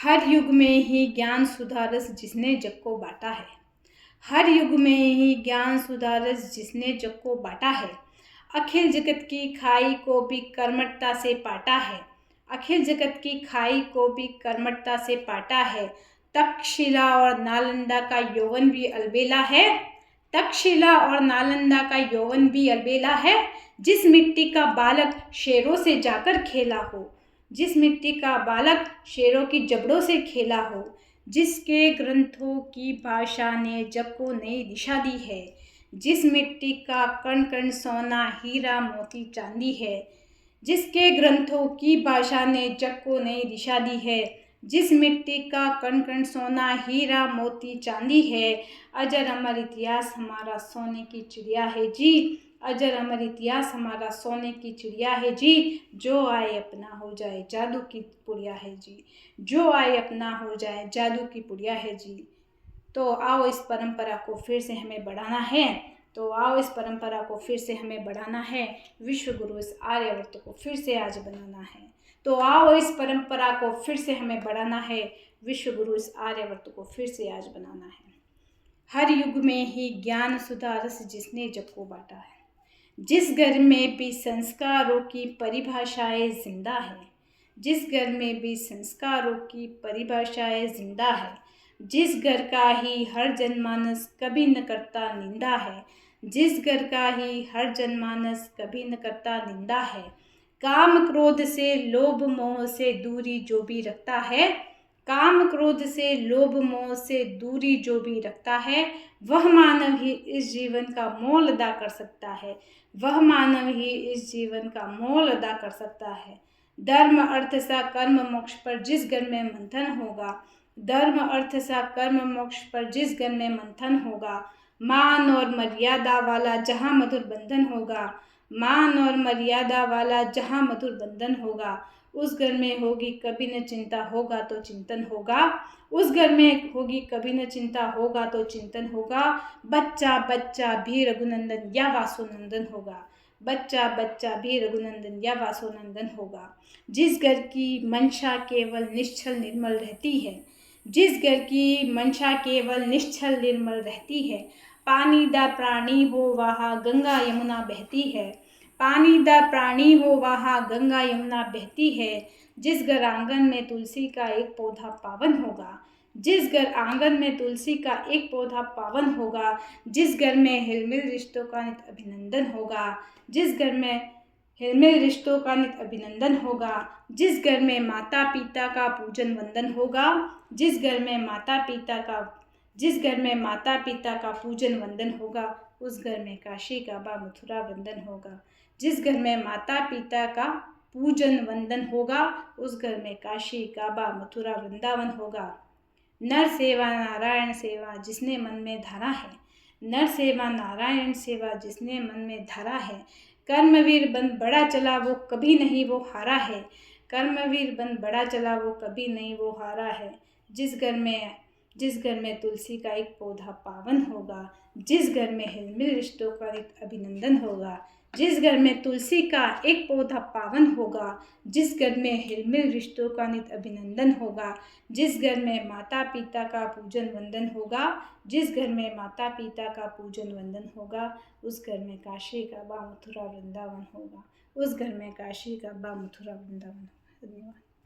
हर युग में ही ज्ञान सुधा रस जिसने जग को बांटा है। हर युग में ही ज्ञान सुधा रस जिसने जग को बांटा है। अखिल जगत की खाई को भी कर्मठता से पाटा है। अखिल जगत की खाई को भी कर्मठता से पाटा है। तक्षशिला और नालंदा का यौवन भी अलबेला है। तक्षशिला और नालंदा का यौवन भी अलबेला है। जिस मिट्टी का बालक शेरों से जाकर खेला हो, जिस मिट्टी का बालक शेरों की जबड़ों से खेला हो, जिसके ग्रंथों की भाषा ने जग को नई दिशा दी है, जिस मिट्टी का कण कण सोना हीरा मोती चांदी है, जिसके ग्रंथों की भाषा ने जग को नई दिशा दी है, जिस मिट्टी का कण कण सोना हीरा मोती चांदी है। अजर अमर इतिहास हमारा सोने की चिड़िया है जी। अजर अमर इतिहास हमारा सोने की चिड़िया है जी। जो आए अपना हो जाए जादू की पुड़िया है जी। जो आए अपना हो जाए जादू की पुड़िया है जी। तो आओ इस परंपरा को फिर से हमें बढ़ाना है। इस परंपरा को फिर से हमें बढ़ाना है। विश्व गुरु इस आर्यवर्त को फिर से आज बनाना है। तो आओ इस परंपरा को फिर से हमें बढ़ाना है। विश्व गुरु इस आर्यवर्त को फिर से आज बनाना है। हर युग में ही ज्ञान सुधा रस जिसने जग को बांटा है। जिस घर में भी संस्कारों की परिभाषाएं जिंदा है, जिस घर में भी संस्कारों की परिभाषाएं जिंदा है, जिस घर का ही हर जनमानस कभी न करता निंदा है, जिस घर का ही हर जनमानस कभी न करता निंदा है। काम क्रोध से लोभ मोह से दूरी जो भी रखता है, काम क्रोध से लोभ मोह से दूरी जो भी रखता है, वह मानव ही इस जीवन का मोल अदा कर सकता है। वह मानव ही इस जीवन का मोल अदा कर सकता है। धर्म अर्थ सा कर्म मोक्ष पर जिस घर में मंथन होगा, धर्म अर्थ सा कर्म मोक्ष पर जिस घर में मंथन होगा, मान और मर्यादा वाला जहाँ मधुर बंधन होगा, मान और मर्यादा वाला जहाँ मधुर बंधन होगा, उस घर में होगी कभी न चिंता होगा तो चिंतन होगा। उस घर में होगी कभी न चिंता होगा तो चिंतन होगा। बच्चा बच्चा भी रघुनंदन या वासुनंदन होगा। बच्चा बच्चा भी रघुनंदन या वासुनंदन होगा। जिस घर की मंशा केवल निश्चल निर्मल रहती है, जिस घर की मंशा केवल निश्चल निर्मल रहती है, पानीदार प्राणी हो वहाँ गंगा यमुना बहती है। पानीदार प्राणी हो वहाँ गंगा यमुना बहती है। जिस घर आंगन में तुलसी का एक पौधा पावन होगा, जिस घर आंगन में तुलसी का एक पौधा पावन होगा, जिस घर में हिलमिल रिश्तों का नित अभिनंदन होगा, जिस घर में हिलमिल रिश्तों का नित अभिनंदन होगा, जिस घर में माता पिता का पूजन वंदन होगा, जिस घर में माता पिता का पूजन वंदन होगा, उस घर में काशी काबा मथुरा वंदन होगा। जिस घर में माता पिता का पूजन वंदन होगा, उस घर में काशी काबा मथुरा वृंदावन होगा। नर सेवा नारायण सेवा जिसने मन में धरा है, नर सेवा नारायण सेवा जिसने मन में धरा है। कर्मवीर बन बड़ा चला वो कभी नहीं वो हारा है। कर्मवीर बन बड़ा चला वो कभी नहीं वो हारा है। जिस घर में तुलसी का एक पौधा पावन होगा, जिस घर में हिलमिल रिश्तों का एक अभिनंदन होगा, जिस घर में तुलसी का एक पौधा पावन होगा, जिस घर में हिलमिल रिश्तों का नित अभिनंदन होगा, जिस घर में माता पिता का पूजन वंदन होगा, जिस घर में माता पिता का पूजन वंदन होगा, उस घर में काशी काबा मथुरा वृंदावन होगा। उस घर में काशी काबा मथुरा वृंदावन होगा। धन्यवाद।